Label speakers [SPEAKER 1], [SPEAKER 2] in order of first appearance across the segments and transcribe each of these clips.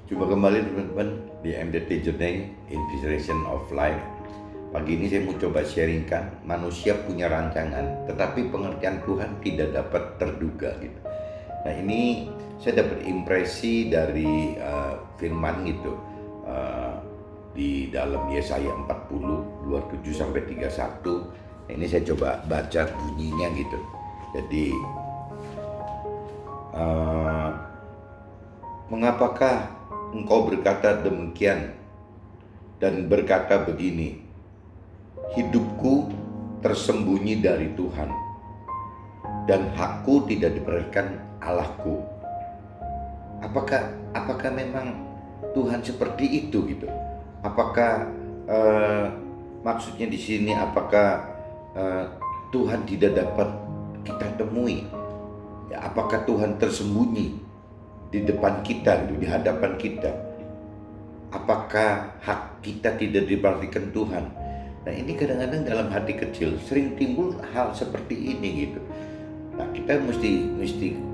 [SPEAKER 1] Jumpa kembali teman-teman di MDT Journey Inspiration of Life. Pagi ini saya mau coba sharingkan, manusia punya rancangan, tetapi pengertian Tuhan tidak dapat terduga gitu. Nah ini saya dapat impresi dari firman gitu di dalam Yesaya 40, 27 sampai 31. Nah, ini saya coba baca bunyinya gitu. Jadi mengapakah engkau berkata demikian dan berkata begini, hidupku tersembunyi dari Tuhan dan hakku tidak diperhatikan Allahku. Apakah memang Tuhan seperti itu gitu? Apakah maksudnya di sini apakah Tuhan tidak dapat kita temui? Ya, apakah Tuhan tersembunyi di depan kita gitu, di hadapan kita? Apakah hak kita tidak diperhatikan Tuhan? Nah ini kadang-kadang dalam hati kecil sering timbul hal seperti ini gitu. Nah kita mesti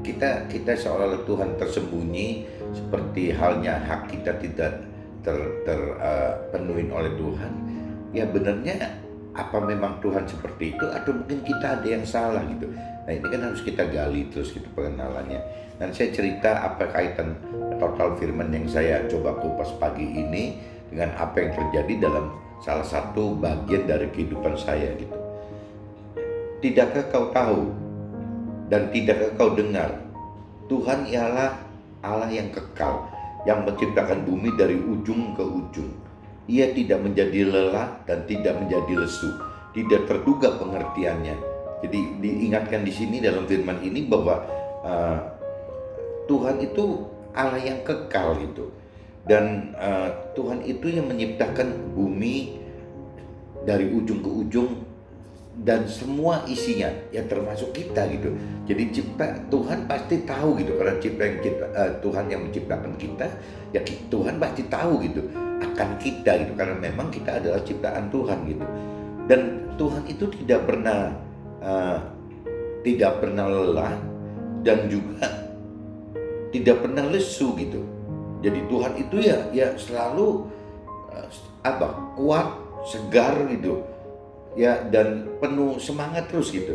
[SPEAKER 1] kita seolah-olah Tuhan tersembunyi, seperti halnya hak kita tidak terpenuhi oleh Tuhan. Ya benarnya apa memang Tuhan seperti itu atau mungkin kita ada yang salah gitu. Nah ini kan harus kita gali terus gitu pengenalannya. Dan saya cerita apa kaitan total firman yang saya coba kupas pagi ini dengan apa yang terjadi dalam salah satu bagian dari kehidupan saya gitu. Tidakkah kau tahu dan tidakkah kau dengar, Tuhan ialah Allah yang kekal, yang menciptakan bumi dari ujung ke ujung. Ia tidak menjadi lelah dan tidak menjadi lesu, tidak terduga pengertiannya. Jadi diingatkan di sini dalam firman ini bahwa Tuhan itu Allah yang kekal gitu. Dan Tuhan itu yang menciptakan bumi dari ujung ke ujung dan semua isinya, ya termasuk kita gitu. Jadi Tuhan pasti tahu gitu, karena Tuhan yang menciptakan kita, ya Tuhan pasti tahu gitu akan kita gitu, karena memang kita adalah ciptaan Tuhan gitu. Dan Tuhan itu tidak pernah lelah dan juga tidak pernah lesu gitu. Jadi Tuhan itu ya selalu kuat, segar gitu. Ya dan penuh semangat terus gitu.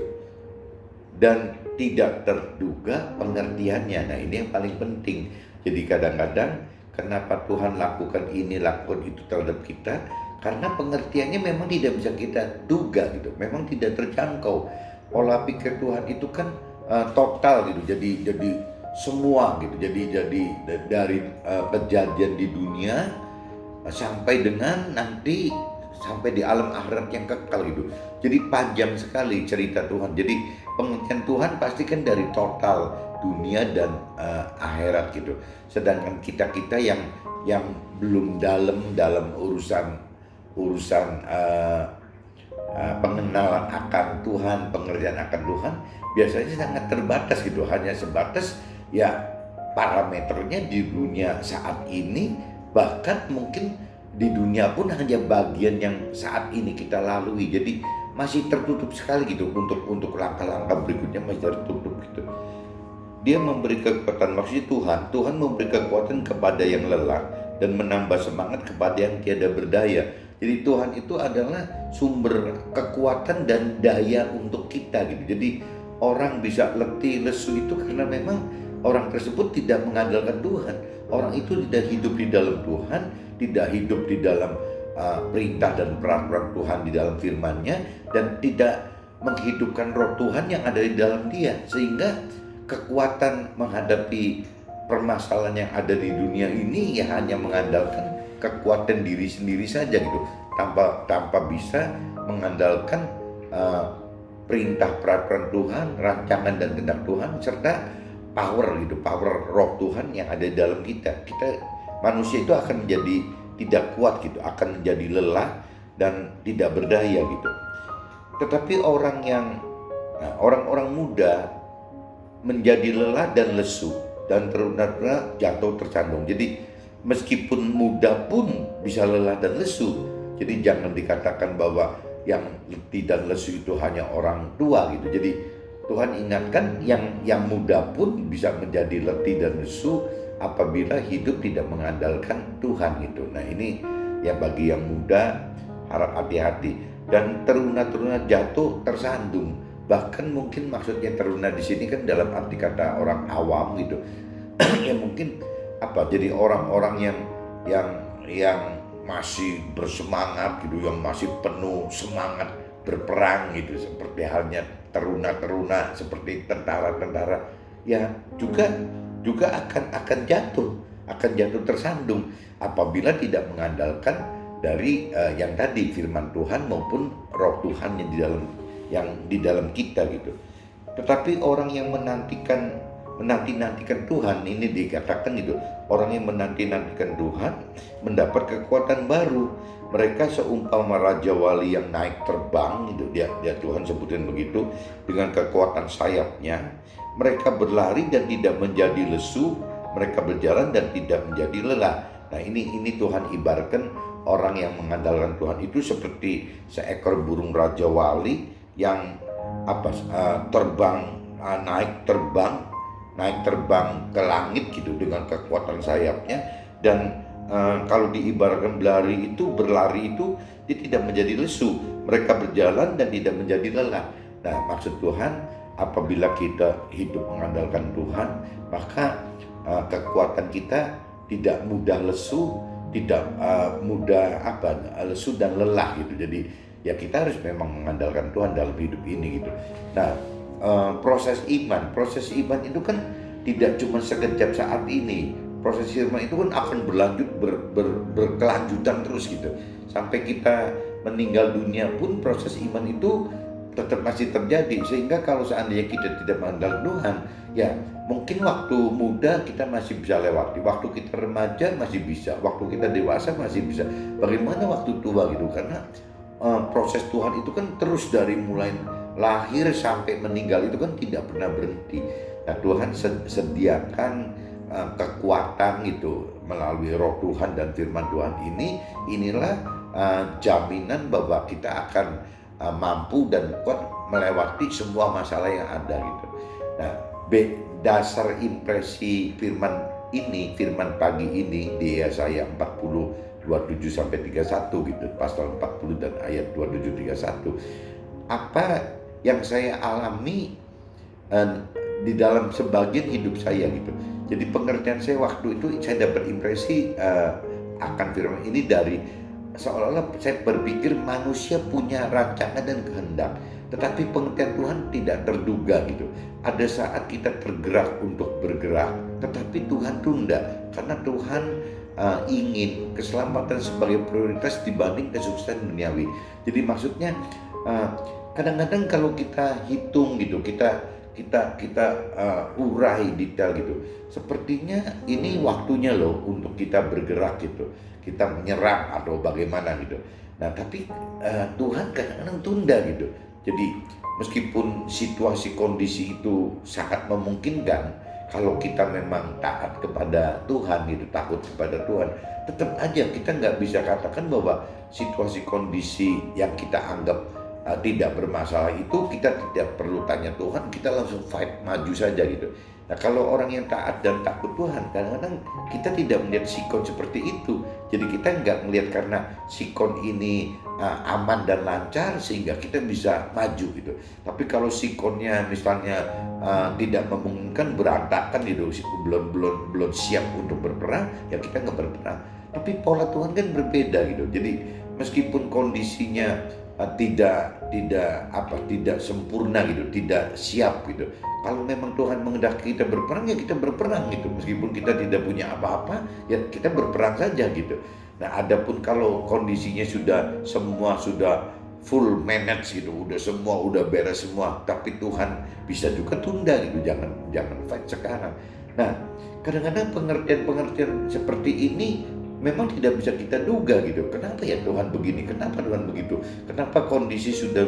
[SPEAKER 1] Dan tidak terduga pengertiannya. Nah, ini yang paling penting. Jadi kadang-kadang kenapa Tuhan lakukan ini, lakukan itu terhadap kita? Karena pengertiannya memang tidak bisa kita duga gitu. Memang tidak terjangkau. Pola pikir Tuhan itu kan total gitu. Jadi semua gitu. Jadi dari kejadian di dunia sampai dengan nanti sampai di alam akhirat yang kekal gitu. Jadi panjang sekali cerita Tuhan. Jadi pengertian Tuhan pasti kan dari total dunia dan akhirat gitu. Sedangkan kita yang belum dalam urusan pengenalan akan Tuhan, pengertian akan Tuhan, biasanya sangat terbatas gitu. Hanya sebatas ya parameternya di dunia saat ini, bahkan mungkin di dunia pun hanya bagian yang saat ini kita lalui. Jadi masih tertutup sekali gitu untuk langkah-langkah berikutnya, masih tertutup gitu. Dia memberi kekuatan, maksudnya Tuhan memberi kekuatan kepada yang lelah dan menambah semangat kepada yang tiada berdaya. Jadi Tuhan itu adalah sumber kekuatan dan daya untuk kita gitu. Jadi orang bisa letih, lesu itu karena memang orang tersebut tidak mengandalkan Tuhan. Orang itu tidak hidup di dalam Tuhan, tidak hidup di dalam perintah dan peraturan Tuhan di dalam firman-Nya, dan tidak menghidupkan roh Tuhan yang ada di dalam dia, sehingga kekuatan menghadapi permasalahan yang ada di dunia ini ya hanya mengandalkan kekuatan diri sendiri saja gitu, tanpa bisa mengandalkan perintah peraturan Tuhan, rancangan dan kehendak Tuhan, serta power roh Tuhan yang ada di dalam kita. Manusia itu akan menjadi tidak kuat gitu, akan menjadi lelah dan tidak berdaya gitu. Tetapi orang-orang muda menjadi lelah dan lesu dan terus jatuh tercandung. Jadi meskipun muda pun bisa lelah dan lesu. Jadi jangan dikatakan bahwa yang letih dan lesu itu hanya orang tua gitu. Jadi Tuhan ingatkan yang muda pun bisa menjadi letih dan lesu, apabila hidup tidak mengandalkan Tuhan gitu. Nah ini ya bagi yang muda harap hati-hati, dan teruna-teruna jatuh tersandung. Bahkan mungkin maksudnya teruna di sini kan dalam arti kata orang awam gitu. Ya mungkin jadi orang-orang yang yang masih bersemangat gitu, yang masih penuh semangat berperang gitu, seperti halnya teruna-teruna seperti tentara-tentara, ya juga akan jatuh tersandung apabila tidak mengandalkan dari yang tadi firman Tuhan maupun Roh Tuhan yang di dalam kita gitu. Tetapi orang yang menanti-nantikan Tuhan, ini dikatakan gitu, orang yang menanti-nantikan Tuhan mendapat kekuatan baru. Mereka seumpama raja wali yang naik terbang gitu, dia Tuhan sebutin begitu, dengan kekuatan sayapnya. Mereka berlari dan tidak menjadi lesu, mereka berjalan dan tidak menjadi lelah. Nah ini Tuhan ibaratkan orang yang mengandalkan Tuhan itu seperti seekor burung raja wali yang terbang, naik terbang ke langit gitu dengan kekuatan sayapnya. Dan kalau diibaratkan berlari itu dia tidak menjadi lesu, mereka berjalan dan tidak menjadi lelah. Nah maksud Tuhan, apabila kita hidup mengandalkan Tuhan, maka kekuatan kita tidak mudah lesu, tidak mudah lesu dan lelah gitu. Jadi ya kita harus memang mengandalkan Tuhan dalam hidup ini gitu. Nah proses iman itu kan tidak cuma sekejap saat ini. Proses iman itu kan akan berlanjut berkelanjutan terus gitu, sampai kita meninggal dunia pun proses iman itu tetap masih terjadi. Sehingga kalau seandainya kita tidak mengandalkan Tuhan, ya mungkin waktu muda kita masih bisa lewati, waktu kita remaja masih bisa, waktu kita dewasa masih bisa, bagaimana waktu tua gitu. Karena proses Tuhan itu kan terus dari mulai lahir sampai meninggal itu kan tidak pernah berhenti. Nah Tuhan sediakan kekuatan itu melalui Roh Tuhan dan firman Tuhan inilah jaminan bahwa kita akan mampu dan kuat melewati semua masalah yang ada gitu. Nah dasar impresi firman pagi ini di Yesaya 40 27 sampai 31 gitu, pasal 40 dan ayat 27 31. Apa yang saya alami di dalam sebagian hidup saya gitu. Jadi pengertian saya waktu itu, saya dapat impresi akan firman ini dari seolah-olah saya berpikir manusia punya rancangan dan kehendak, tetapi pengertian Tuhan tidak terduga gitu. Ada saat kita tergerak untuk bergerak, tetapi Tuhan tunda karena Tuhan ingin keselamatan sebagai prioritas dibanding kesuksesan duniawi. Jadi maksudnya kadang-kadang kalau kita hitung gitu, kita urai detail gitu, sepertinya ini waktunya loh untuk kita bergerak gitu, kita menyerang atau bagaimana gitu. Nah tapi Tuhan kadang-kadang tunda gitu. Jadi meskipun situasi kondisi itu sangat memungkinkan, kalau kita memang taat kepada Tuhan gitu, takut kepada Tuhan, tetap aja kita nggak bisa katakan bahwa situasi kondisi yang kita anggap tidak bermasalah itu kita tidak perlu tanya Tuhan, kita langsung fight, maju saja gitu. Nah kalau orang yang taat dan takut Tuhan, kadang-kadang kita tidak melihat sikon seperti itu. Jadi kita nggak melihat karena sikon ini aman dan lancar sehingga kita bisa maju gitu. Tapi kalau sikonnya misalnya tidak memungkinkan, berantakan gitu, belum siap untuk berperang, ya kita nggak berperang. Tapi pola Tuhan kan berbeda gitu. Jadi meskipun kondisinya tidak sempurna gitu, tidak siap gitu, kalau memang Tuhan menghendaki kita berperang, ya kita berperang gitu. Meskipun kita tidak punya apa-apa, ya kita berperang saja gitu. Nah adapun kalau kondisinya semua sudah full manage gitu, semua udah beres semua, tapi Tuhan bisa juga tunda gitu, jangan fight sekarang. Nah kadang-kadang pengertian seperti ini memang tidak bisa kita duga gitu. Kenapa ya Tuhan begini? Kenapa Tuhan begitu? Kenapa kondisi sudah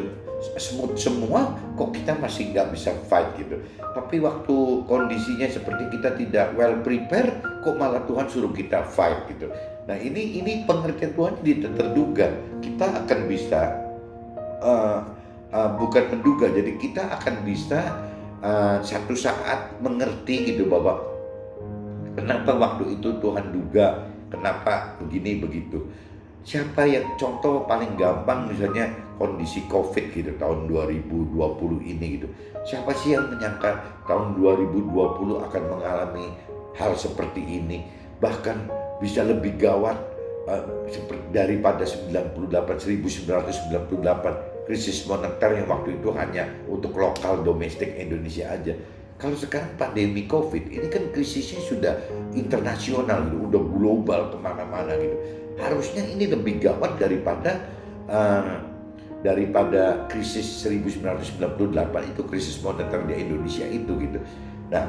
[SPEAKER 1] smooth semua, kok kita masih nggak bisa fight gitu? Tapi waktu kondisinya seperti kita tidak well prepare, kok malah Tuhan suruh kita fight gitu. Nah ini pengertian Tuhan tidak terduga. Kita akan bisa bukan menduga, jadi kita akan bisa satu saat mengerti gitu bahwa Kenapa waktu itu Tuhan duga, kenapa begini begitu. Siapa yang contoh paling gampang misalnya kondisi COVID gitu tahun 2020 ini gitu. Siapa sih yang menyangka tahun 2020 akan mengalami hal seperti ini, bahkan bisa lebih gawat seperti daripada 1998 krisis moneter yang waktu itu hanya untuk lokal domestik Indonesia aja. Kalau sekarang pandemi COVID ini kan krisisnya sudah internasional gitu, udah global kemana-mana gitu. Harusnya ini lebih gawat daripada krisis 1998 itu, krisis moneter di Indonesia itu gitu. Nah,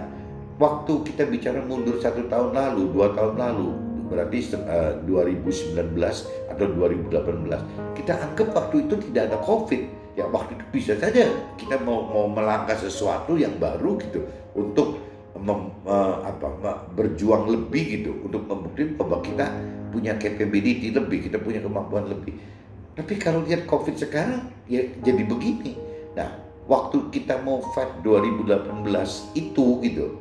[SPEAKER 1] waktu kita bicara mundur 1 tahun lalu, 2 tahun lalu, berarti 2019 atau 2018, kita anggap waktu itu tidak ada COVID. Ya waktu itu bisa saja kita mau melangkah sesuatu yang baru gitu untuk berjuang lebih gitu, untuk membuktikan bahwa kita punya capability lebih, kita punya kemampuan lebih. Tapi kalau lihat COVID sekarang ya jadi begini. Nah, waktu kita mau fight 2018 itu gitu,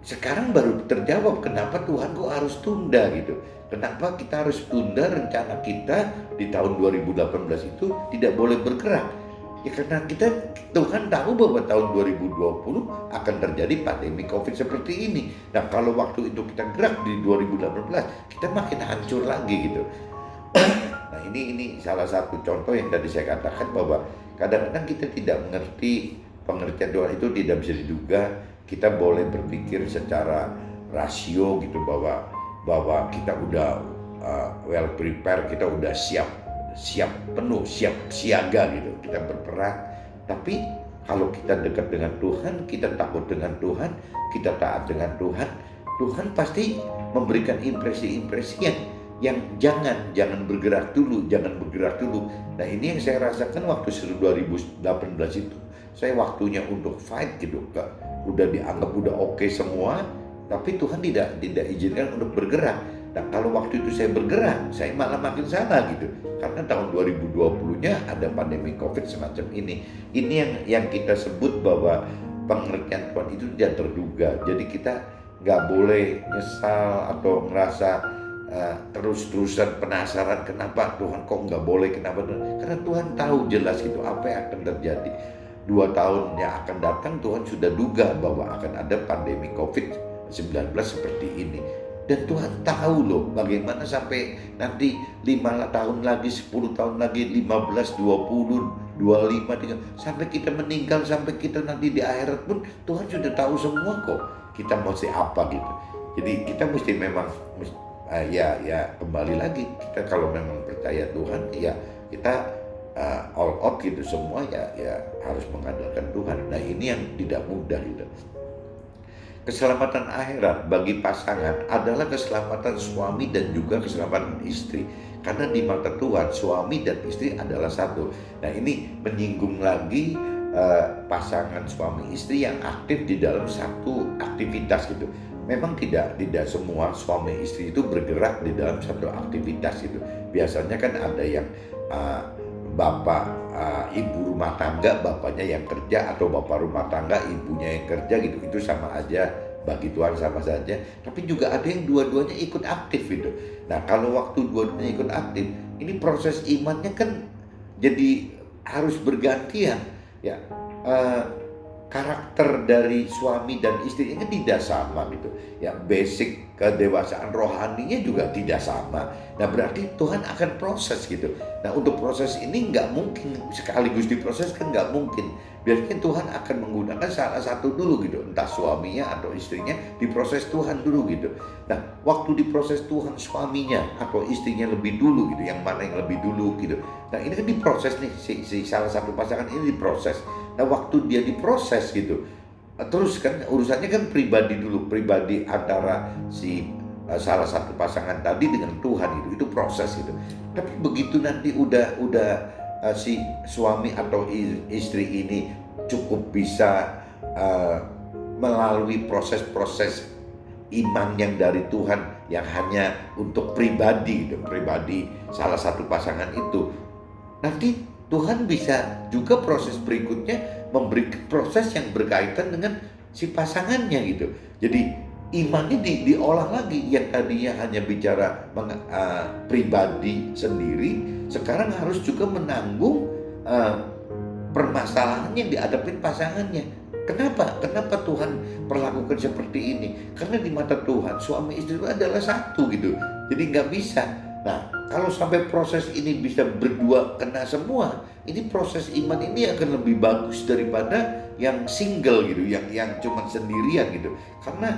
[SPEAKER 1] sekarang baru terjawab kenapa Tuhan kok harus tunda gitu. Kenapa kita harus tunda rencana kita di tahun 2018 itu tidak boleh bergerak. Ya karena Tuhan tahu bahwa tahun 2020 akan terjadi pandemi COVID seperti ini. Nah kalau waktu itu kita gerak di 2018, kita makin hancur lagi gitu. Nah ini salah satu contoh yang tadi saya katakan bahwa kadang-kadang kita tidak mengerti, pengertian Tuhan itu tidak bisa diduga. Kita boleh berpikir secara rasio gitu bahwa kita udah well prepare, kita udah siap penuh, siap siaga gitu, kita berperang. Tapi kalau kita dekat dengan Tuhan, kita takut dengan Tuhan, kita taat dengan Tuhan, Tuhan pasti memberikan impresi-impresi yang jangan bergerak dulu. Nah ini yang saya rasakan waktu 2018 itu. Saya waktunya untuk fight gitu, udah dianggap udah oke semua, tapi Tuhan tidak izinkan untuk bergerak. Nah kalau waktu itu saya bergerak, saya malah makin salah gitu. Karena tahun 2020-nya ada pandemi COVID semacam ini. Ini yang kita sebut bahwa pengertian Tuhan itu tidak terduga. Jadi kita nggak boleh nyesal atau merasa terus-terusan penasaran kenapa Tuhan kok nggak boleh, kenapa. Karena Tuhan tahu jelas gitu apa yang akan terjadi. 2 tahun yang akan datang Tuhan sudah duga bahwa akan ada pandemi COVID-19 seperti ini. Dan Tuhan tahu loh bagaimana sampai nanti 5 tahun lagi, 10 tahun lagi, 15, 20, 25, 30, sampai kita meninggal, sampai kita nanti di akhirat pun Tuhan sudah tahu semua kok kita mesti apa gitu. Jadi kita mesti memang ya kembali lagi, kita kalau memang percaya Tuhan ya kita all out gitu semua ya harus mengandalkan Tuhan. Nah ini yang tidak mudah gitu. Keselamatan akhirat bagi pasangan adalah keselamatan suami dan juga keselamatan istri. Karena di mata Tuhan suami dan istri adalah satu. Nah ini menyinggung lagi pasangan suami istri yang aktif di dalam satu aktivitas gitu. Memang tidak semua suami istri itu bergerak di dalam satu aktivitas gitu. Biasanya kan ada yang bapak ibu rumah tangga, bapaknya yang kerja, atau bapak rumah tangga, ibunya yang kerja gitu. Itu sama aja, bagi Tuhan sama saja. Tapi juga ada yang dua-duanya ikut aktif gitu. Nah kalau waktu dua-duanya ikut aktif, ini proses imannya kan jadi harus bergantian ya. Karakter dari suami dan istrinya kan tidak sama gitu ya, basic kedewasaan rohaninya juga tidak sama. Nah berarti Tuhan akan proses gitu. Nah untuk proses ini nggak mungkin sekaligus diproses, kan nggak mungkin. Biasanya Tuhan akan menggunakan salah satu dulu gitu, entah suaminya atau istrinya diproses Tuhan dulu gitu. Nah waktu diproses Tuhan suaminya atau istrinya lebih dulu gitu, yang mana yang lebih dulu gitu. Nah ini kan diproses nih, si salah satu pasangan ini diproses. Nah waktu dia diproses gitu, terus kan urusannya kan pribadi dulu, pribadi antara si salah satu pasangan tadi dengan Tuhan gitu, itu proses gitu. Tapi begitu nanti udah si suami atau istri ini cukup bisa melalui proses-proses iman yang dari Tuhan yang hanya untuk pribadi gitu, pribadi salah satu pasangan itu, nanti Tuhan bisa juga proses berikutnya memberi proses yang berkaitan dengan si pasangannya gitu. Jadi imannya diolah lagi. Yang tadinya hanya bicara pribadi sendiri, sekarang harus juga menanggung permasalahan yang dihadapin pasangannya. Kenapa Tuhan perlakukan seperti ini? Karena di mata Tuhan suami istri itu adalah satu gitu. Jadi nggak bisa. Nah, kalau sampai proses ini bisa berdua kena semua, ini proses iman ini akan lebih bagus daripada yang single gitu, yang cuma sendirian gitu. Karena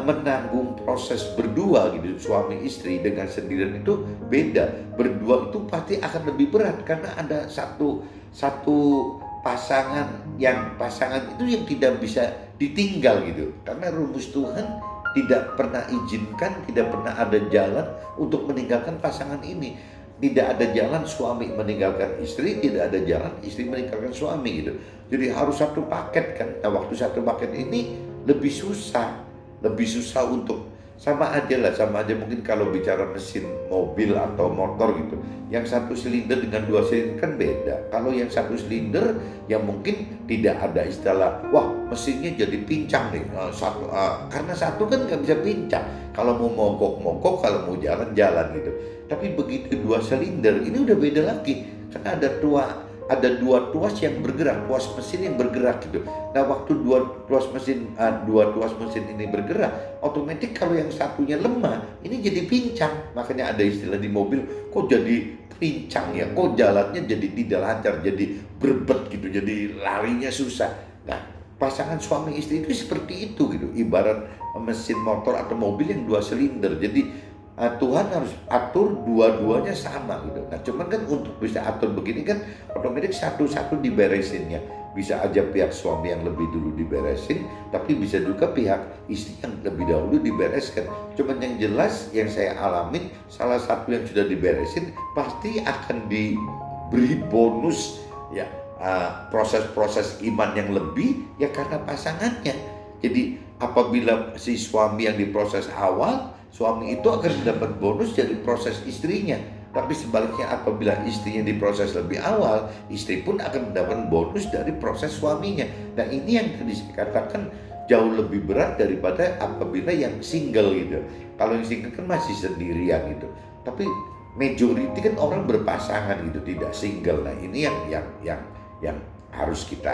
[SPEAKER 1] menanggung proses berdua gitu, suami istri dengan sendirian itu beda. Berdua itu pasti akan lebih berat karena ada satu pasangan itu yang tidak bisa ditinggal gitu. Karena rumus Tuhan tidak pernah izinkan, tidak pernah ada jalan untuk meninggalkan pasangan ini. Tidak ada jalan suami meninggalkan istri, tidak ada jalan istri meninggalkan suami gitu. Jadi harus satu paket kan. Nah, waktu satu paket ini lebih susah untuk sama aja mungkin kalau bicara mesin mobil atau motor gitu. Yang satu silinder dengan dua silinder kan beda. Kalau yang satu silinder yang mungkin tidak ada istilah wah mesinnya jadi pincang nih. Karena satu kan nggak bisa pincang. Kalau mau mogok, kalau mau jalan gitu. Tapi begitu dua silinder ini udah beda lagi. Karena ada dua tuas yang bergerak, tuas mesin yang bergerak gitu. Nah, waktu dua tuas mesin ini bergerak, otomatis kalau yang satunya lemah, ini jadi pincang. Makanya ada istilah di mobil, kok jadi pincang ya, kok jalannya jadi tidak lancar, jadi berbet gitu, jadi larinya susah. Nah, pasangan suami istri itu seperti itu gitu, ibarat mesin motor atau mobil yang dua silinder. Jadi Tuhan harus atur dua-duanya sama gitu. Nah, cuman kan untuk bisa atur begini kan otomatis satu-satu diberesinnya. Bisa aja pihak suami yang lebih dulu diberesin, tapi bisa juga pihak istri yang lebih dahulu dibereskan. Cuman yang jelas yang saya alamin, salah satu yang sudah diberesin pasti akan diberi bonus ya, proses-proses iman yang lebih ya karena pasangannya. Jadi apabila si suami yang diproses awal, suami itu akan mendapat bonus dari proses istrinya. Tapi sebaliknya apabila istrinya diproses lebih awal, istri pun akan mendapat bonus dari proses suaminya. Nah, ini yang tadi saya katakan jauh lebih berat daripada apabila yang single gitu. Kalau yang single kan masih sendirian gitu. Tapi majority kan orang berpasangan gitu, tidak single. Nah, ini yang harus kita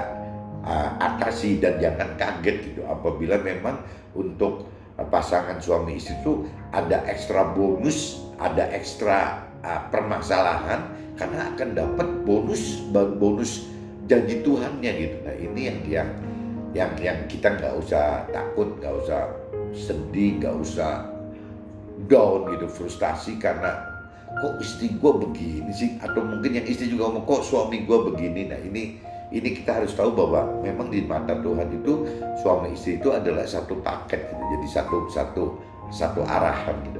[SPEAKER 1] atasi dan jangan kaget gitu apabila memang untuk pasangan suami istri itu ada ekstra bonus, ada ekstra permasalahan karena akan dapat bonus janji Tuhannya gitu. Nah, ini yang kita nggak usah takut, nggak usah sedih, nggak usah down gitu, frustasi karena kok istri gue begini sih, atau mungkin yang istri juga ngomong kok suami gue begini. Nah, ini kita harus tahu bahwa memang di mata Tuhan itu suami istri itu adalah satu paket gitu. Jadi satu arahan gitu.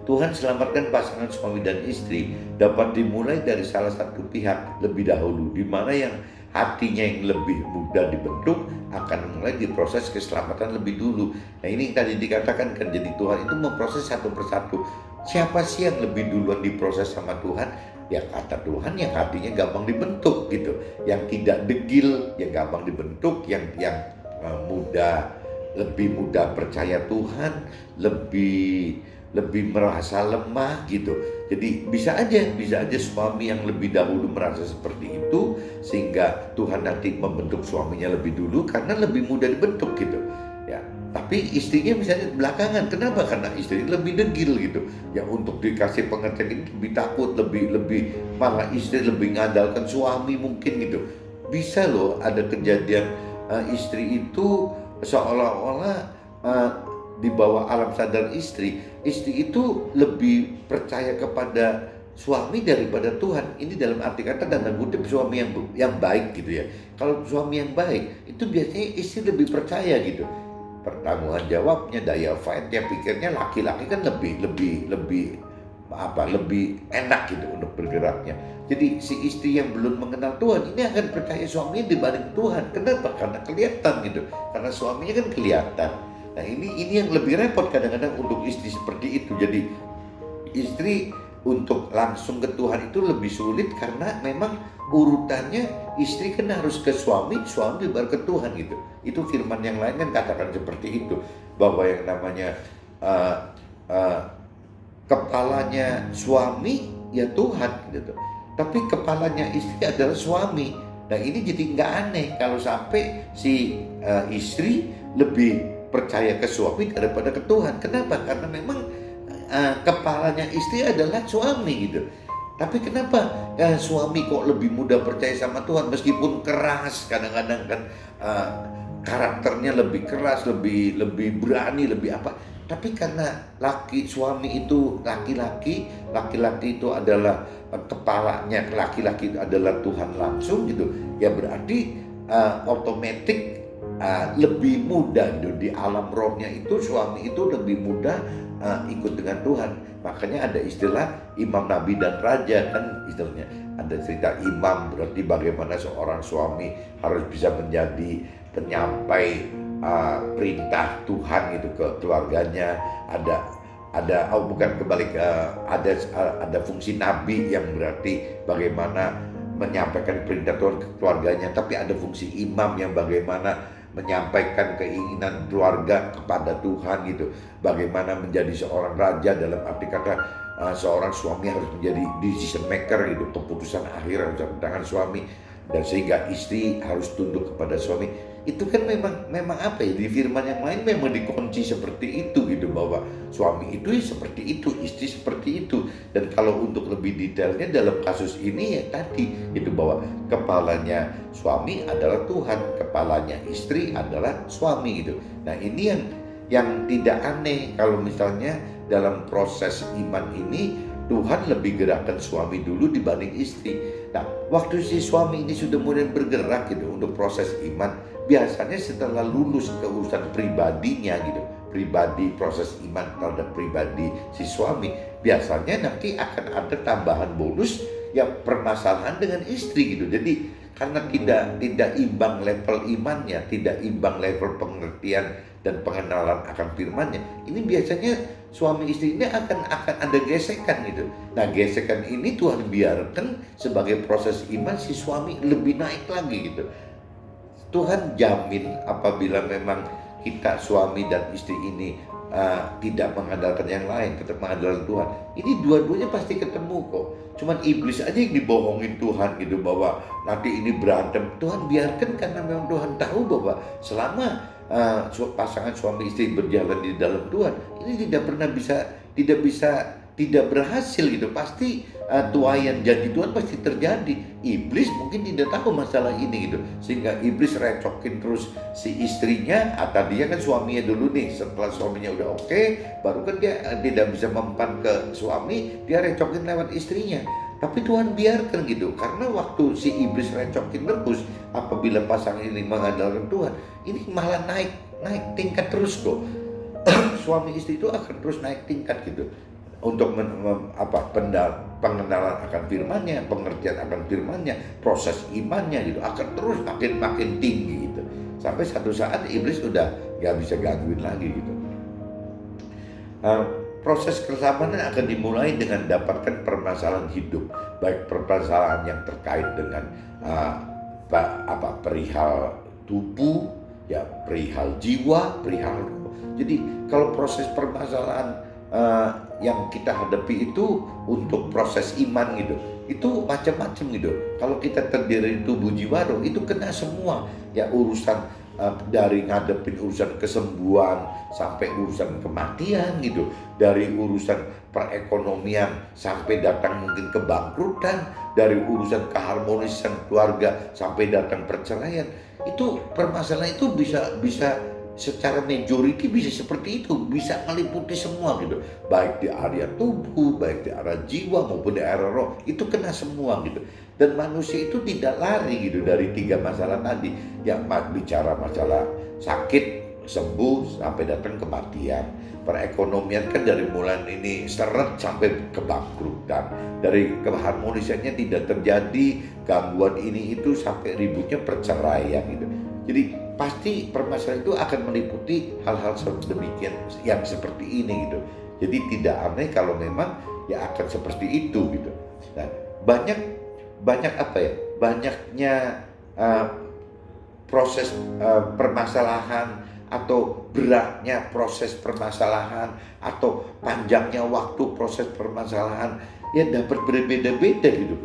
[SPEAKER 1] Tuhan selamatkan pasangan suami dan istri dapat dimulai dari salah satu pihak lebih dahulu, di mana yang hatinya yang lebih mudah dibentuk akan mulai diproses keselamatan lebih dulu. Nah, ini yang tadi dikatakan kan, jadi Tuhan itu memproses satu persatu. Siapa sih yang lebih duluan diproses sama Tuhan? Ya kata Tuhan yang hatinya gampang dibentuk gitu, yang tidak degil, yang gampang dibentuk, yang lebih mudah percaya Tuhan, lebih merasa lemah gitu. Jadi bisa aja suami yang lebih dahulu merasa seperti itu sehingga Tuhan nanti membentuk suaminya lebih dulu karena lebih mudah dibentuk gitu. Ya, tapi istrinya misalnya belakangan. Kenapa? Karena istrinya lebih degil gitu. Yang untuk dikasih pengertian ini lebih takut, lebih malah istri lebih ngandalkan suami mungkin gitu. Bisa loh ada kejadian istri itu seolah-olah di bawah alam sadar istri itu lebih percaya kepada suami daripada Tuhan. Ini dalam arti kata tanda kutip suami yang baik gitu ya. Kalau suami yang baik itu biasanya istri lebih percaya gitu. Pertanggungan jawabnya, daya fight-nya, pikirnya laki-laki kan lebih enak gitu untuk bergeraknya. Jadi si istri yang belum mengenal Tuhan ini akan percaya suaminya dibanding Tuhan. Kenapa? Karena kelihatan gitu. Karena suaminya kan kelihatan. Nah, ini yang lebih repot kadang-kadang untuk istri seperti itu. Jadi istri untuk langsung ke Tuhan itu lebih sulit karena memang urutannya istri kan harus ke suami baru ke Tuhan gitu. Itu firman yang lain kan katakan seperti itu. bahwa yang namanya uh, uh, kepalanya suami ya Tuhan gitu. Tapi kepalanya istri adalah suami. Nah ini jadi nggak aneh kalau sampai si istri lebih percaya ke suami daripada ke Tuhan. Kenapa? Karena memang kepalanya istri adalah suami gitu. Tapi kenapa suami kok lebih mudah percaya sama Tuhan meskipun keras kadang-kadang kan karakternya lebih keras, lebih berani, lebih apa? Tapi karena suami itu laki-laki itu adalah kepalanya, laki-laki itu adalah Tuhan langsung gitu. Ya berarti otomatis lebih mudah gitu. Di alam rohnya itu suami itu lebih mudah ikut dengan Tuhan. Makanya ada istilah imam, nabi, dan raja kan istilahnya. Ada cerita imam berarti bagaimana seorang suami harus bisa menjadi penyampai perintah Tuhan itu ke keluarganya. Ada fungsi nabi yang berarti bagaimana menyampaikan perintah Tuhan ke keluarganya, tapi ada fungsi imam yang bagaimana menyampaikan keinginan keluarga kepada Tuhan gitu. Bagaimana menjadi seorang raja dalam arti kata seorang suami harus menjadi decision maker gitu, keputusan akhir harus di tangan suami, dan sehingga istri harus tunduk kepada suami. Itu kan memang apa ya, di firman yang lain memang dikunci seperti itu gitu, bahwa suami itu seperti itu, istri seperti itu. Dan kalau untuk lebih detailnya dalam kasus ini ya tadi itu, bahwa kepalanya suami adalah Tuhan, kepalanya istri adalah suami gitu. Nah ini yang tidak aneh kalau misalnya dalam proses iman ini Tuhan lebih gerakkan suami dulu dibanding istri. Nah, waktu si suami ini sudah mulai bergerak gitu untuk proses iman, biasanya setelah lulus ke urusan pribadinya gitu, proses iman terhadap pribadi si suami, biasanya nanti akan ada tambahan bonus yang permasalahan dengan istri gitu. Jadi karena tidak imbang level imannya, tidak imbang level pengertian dan pengenalan akan firman-Nya, ini biasanya suami istri ini akan ada gesekan gitu. Nah gesekan ini Tuhan biarkan sebagai proses iman si suami lebih naik lagi gitu. Tuhan jamin apabila memang kita suami dan istri ini tidak mengandalkan yang lain, tetap mengandalkan Tuhan, ini dua-duanya pasti ketemu kok. Cuman iblis aja yang dibohongin Tuhan gitu, bahwa nanti ini berantem. Tuhan biarkan karena memang Tuhan tahu bahwa selama pasangan suami istri berjalan di dalam Tuhan, ini tidak berhasil gitu. Pasti tuayan janji Tuhan pasti terjadi. Iblis mungkin tidak tahu masalah ini gitu, sehingga iblis recokin terus si istrinya. Atau dia kan suaminya dulu nih, setelah suaminya udah oke, baru kan dia tidak bisa mempan ke suami, dia recokin lewat istrinya. Tapi Tuhan biarkan gitu, karena waktu si iblis recokin terus, apabila pasangan ini mengandalkan Tuhan, ini malah naik tingkat terus kok. Suami istri itu akan terus naik tingkat gitu, untuk pengenalan akan firman-Nya, pengertian akan firman-Nya, proses imannya gitu akan terus makin tinggi gitu, sampai satu saat iblis udah gak bisa gangguin lagi gitu. Proses kesabaran akan dimulai dengan dapatkan permasalahan hidup, baik permasalahan yang terkait dengan perihal tubuh, ya perihal jiwa, perihal roh. Jadi kalau proses permasalahan yang kita hadapi itu untuk proses iman gitu, itu macam-macam gitu. Kalau kita terdiri dari tubuh, jiwa, roh, itu kena semua ya, urusan dari ngadepin urusan kesembuhan sampai urusan kematian gitu, dari urusan perekonomian sampai datang mungkin kebangkrutan, dari urusan keharmonisan keluarga sampai datang perceraian. Itu permasalahan itu bisa secara majority bisa seperti itu, bisa meliputi semua gitu, baik di area tubuh, baik di area jiwa maupun di area roh, itu kena semua gitu. Dan manusia itu tidak lari gitu dari tiga masalah tadi, yang bicara masalah sakit sembuh sampai datang kematian. Perekonomian kan dari mulai ini seret sampai kebangkrutan, dari keharmonisannya tidak terjadi, gangguan ini itu sampai ributnya perceraian gitu. Jadi pasti permasalahan itu akan meliputi hal-hal demikian yang seperti ini gitu. Jadi tidak aneh kalau memang ya akan seperti itu gitu. Nah, banyaknya proses permasalahan atau beratnya proses permasalahan, atau panjangnya waktu proses permasalahan, ya dapat berbeda-beda gitu.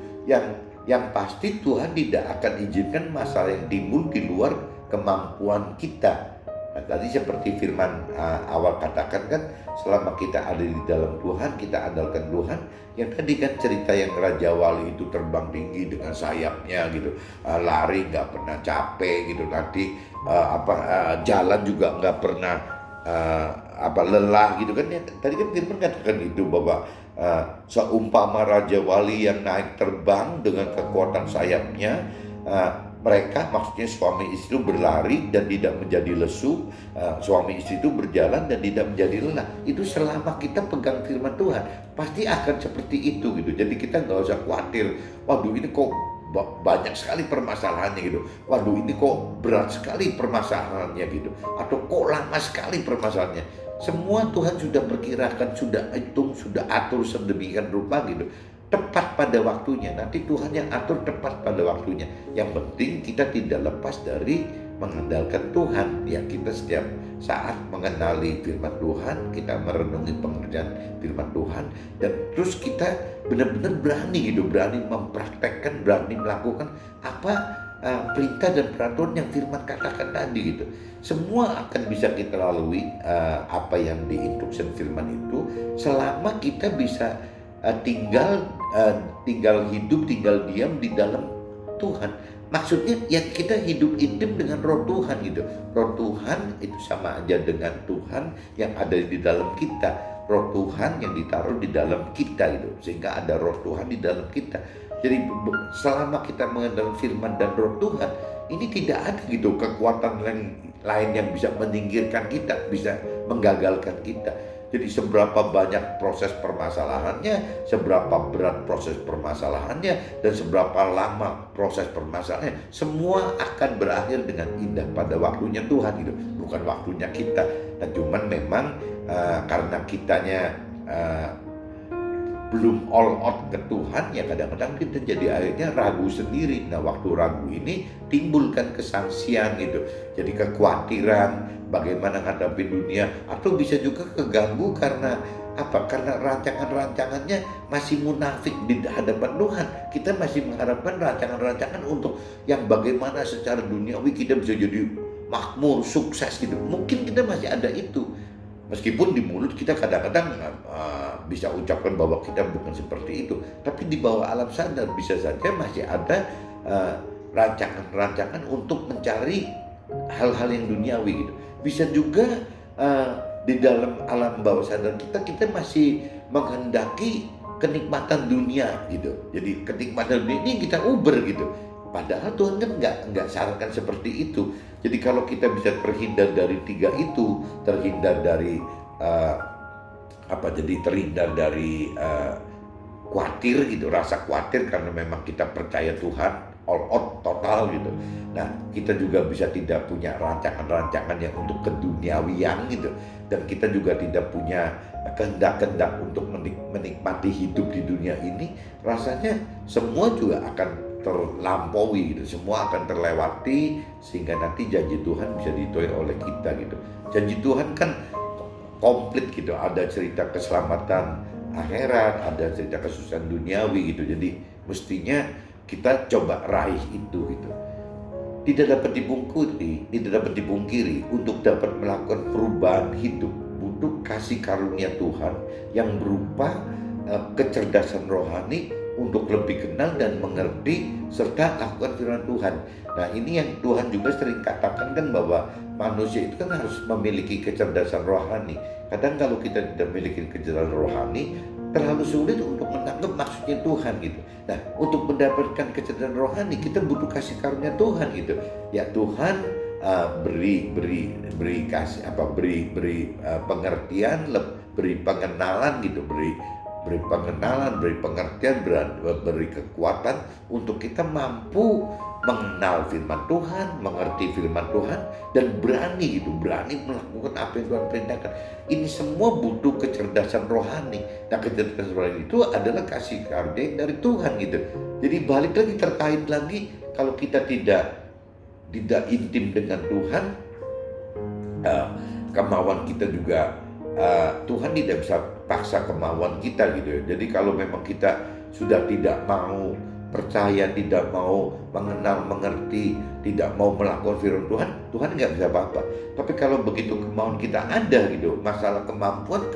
[SPEAKER 1] Yang pasti Tuhan tidak akan izinkan masalah yang timbul di luar kemampuan kita. Nah, tadi seperti firman awal katakan kan, selama kita ada di dalam Tuhan, kita andalkan Tuhan. Yang tadi kan cerita yang Raja Wali itu terbang tinggi dengan sayapnya gitu, lari nggak pernah capek gitu, nanti jalan juga nggak pernah lelah gitu kan. Ya, tadi kan firman katakan itu bahwa seumpama Raja Wali yang naik terbang dengan kekuatan sayapnya, mereka, maksudnya suami istri itu berlari dan tidak menjadi lesu, suami istri itu berjalan dan tidak menjadi lelah. Itu selama kita pegang firman Tuhan, pasti akan seperti itu gitu. Jadi kita nggak usah khawatir, waduh ini kok banyak sekali permasalahannya gitu, waduh ini kok berat sekali permasalahannya gitu, atau kok lama sekali permasalahannya. Semua Tuhan sudah perkirakan, sudah hitung, sudah atur sedemikian rupa gitu, tepat pada waktunya. Nanti Tuhan yang atur tepat pada waktunya. Yang penting kita tidak lepas dari mengandalkan Tuhan. Ya, kita setiap saat mengenali firman Tuhan, kita merenungi pengertian firman Tuhan, dan terus kita benar-benar berani gitu, berani mempraktekkan, berani melakukan apa perintah dan peraturan yang firman katakan tadi gitu. Semua akan bisa kita lalui apa yang diinstruksi firman itu, selama kita bisa tinggal hidup, tinggal diam di dalam Tuhan. Maksudnya ya kita hidup intim dengan roh Tuhan gitu. Roh Tuhan itu sama aja dengan Tuhan yang ada di dalam kita. Roh Tuhan yang ditaruh di dalam kita gitu, sehingga ada roh Tuhan di dalam kita. Jadi selama kita mengenal firman dan roh Tuhan, ini tidak ada gitu kekuatan lain yang bisa menyingkirkan kita, bisa menggagalkan kita. Jadi seberapa banyak proses permasalahannya, seberapa berat proses permasalahannya, dan seberapa lama proses permasalahannya, semua akan berakhir dengan indah pada waktunya Tuhan gitu, bukan waktunya kita. Nah, cuman memang karena kitanya belum all out ke Tuhan, ya kadang-kadang kita jadi akhirnya ragu sendiri. Nah, waktu ragu ini timbulkan kesangsian gitu, jadi kekhawatiran bagaimana ngadapin dunia, atau bisa juga keganggu karena apa? Karena rancangan-rancangannya masih munafik di hadapan Tuhan. Kita masih mengharapkan rancangan-rancangan untuk yang bagaimana secara duniawi kita bisa jadi makmur, sukses gitu. Mungkin kita masih ada itu. Meskipun di mulut kita kadang-kadang bisa ucapkan bahwa kita bukan seperti itu, tapi di bawah alam sadar bisa saja masih ada rancangan-rancangan untuk mencari hal-hal yang duniawi gitu. Bisa juga di dalam alam bawah sadar kita masih menghendaki kenikmatan dunia gitu. Jadi kenikmatan dunia ini kita uber gitu. Padahal Tuhan kan nggak sarankan seperti itu. Jadi kalau kita bisa terhindar dari tiga itu, terhindar dari terhindar dari khawatir gitu, rasa khawatir karena memang kita percaya Tuhan all out total gitu. Nah, kita juga bisa tidak punya rancangan-rancangan yang untuk keduniawian gitu, dan kita juga tidak punya kehendak-kehendak untuk menikmati hidup di dunia ini. Rasanya semua juga akan terlampaui gitu, semua akan terlewati, sehingga nanti janji Tuhan bisa dituai oleh kita gitu. Janji Tuhan kan komplit gitu, ada cerita keselamatan akhirat, ada cerita kesusahan duniawi gitu. Jadi mestinya kita coba raih itu gitu. Tidak dapat dipungkiri untuk dapat melakukan perubahan hidup butuh kasih karunia Tuhan yang berupa kecerdasan rohani untuk lebih kenal dan mengerti serta lakukan firman Tuhan. Nah, ini yang Tuhan juga sering katakan kan, bahwa manusia itu kan harus memiliki kecerdasan rohani. Kadang kalau kita tidak memiliki kecerdasan rohani, terlalu sulit untuk menangkap maksudnya Tuhan gitu. Nah, untuk mendapatkan kecerdasan rohani kita butuh kasih karunia Tuhan gitu. Ya, Tuhan beri pengertian, beri pengenalan gitu, beri pengenalan, beri pengertian, beri kekuatan untuk kita mampu mengenal firman Tuhan, mengerti firman Tuhan, dan berani melakukan apa yang Tuhan perintahkan. Ini semua butuh kecerdasan rohani. Nah, kecerdasan rohani itu adalah kasih karunia dari Tuhan gitu. Jadi balik lagi, terkait lagi, kalau kita tidak intim dengan Tuhan, eh, kemauan kita juga, Tuhan tidak bisa paksa kemauan kita gitu ya. Jadi kalau memang kita sudah tidak mau percaya, tidak mau mengenal, mengerti, tidak mau melakukan firman Tuhan, Tuhan nggak bisa apa-apa. Tapi kalau begitu kemauan kita ada gitu, masalah kemampuan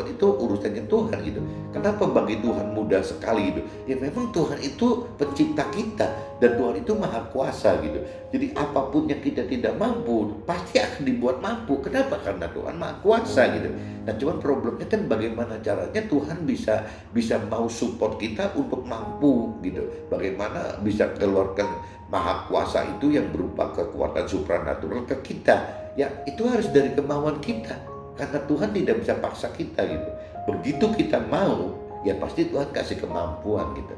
[SPEAKER 1] itu urusannya Tuhan gitu. Kenapa bagi Tuhan mudah sekali gitu? Ya memang Tuhan itu pencipta kita dan Tuhan itu maha kuasa gitu. Jadi apapun yang kita tidak mampu pasti akan dibuat mampu. Kenapa? Karena Tuhan maha kuasa gitu. Nah cuman problemnya kan bagaimana caranya Tuhan bisa mau support kita untuk mampu gitu. Bagaimana bisa keluarkan maha kuasa itu yang berupa kekuatan supranatural ke kita. Ya itu harus dari kemauan kita. Karena Tuhan tidak bisa paksa kita gitu. Begitu kita mau, ya pasti Tuhan kasih kemampuan gitu.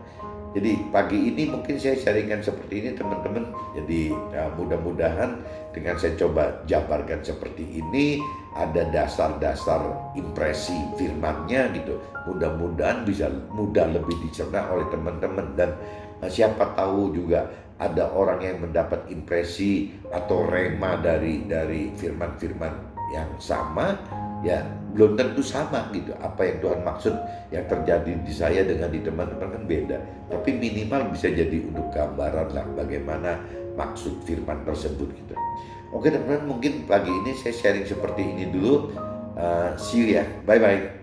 [SPEAKER 1] Jadi pagi ini mungkin saya sharingkan seperti ini teman-teman. Jadi ya, mudah-mudahan dengan saya coba jabarkan seperti ini, ada dasar-dasar impresi firmannya gitu. Mudah-mudahan bisa mudah lebih dicerna oleh teman-teman. Dan siapa tahu juga ada orang yang mendapat impresi atau rema dari firman-firman yang sama, ya belum tentu sama gitu. Apa yang Tuhan maksud yang terjadi di saya dengan di teman-teman kan beda. Tapi minimal bisa jadi untuk gambaran lah bagaimana maksud firman tersebut gitu. Oke teman-teman, mungkin pagi ini saya sharing seperti ini dulu. See you ya, bye bye.